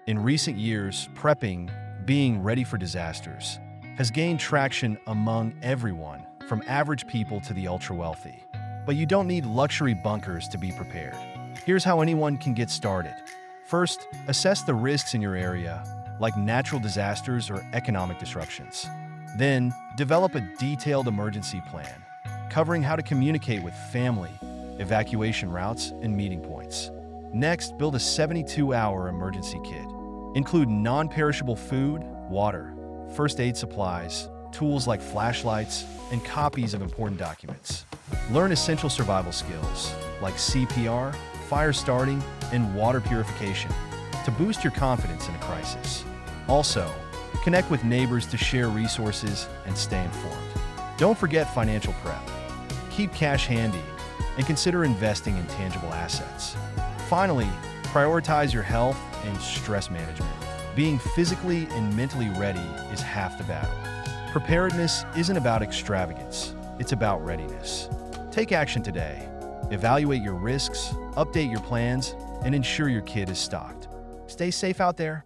In recent years, prepping, being ready for disasters, has gained traction among everyone, from average people to the ultra-wealthy. But you don't need luxury bunkers to be prepared. Here's how anyone can get started. First, assess the risks in your area, like natural disasters or economic disruptions. Then, develop a detailed emergency plan, covering how to communicate with family, evacuation routes, and meeting points. Next, build a 72-hour emergency kit. Include non-perishable food, water, first aid supplies, tools like flashlights, and copies of important documents. Learn essential survival skills like CPR, fire starting, and water purification to boost your confidence in a crisis. Also, connect with neighbors to share resources and stay informed. Don't forget financial prep. Keep cash handy and consider investing in tangible assets. Finally, prioritize your health and stress management. Being physically and mentally ready is half the battle. Preparedness isn't about extravagance, it's about readiness. Take action today. Evaluate your risks, update your plans, and ensure your kit is stocked. Stay safe out there.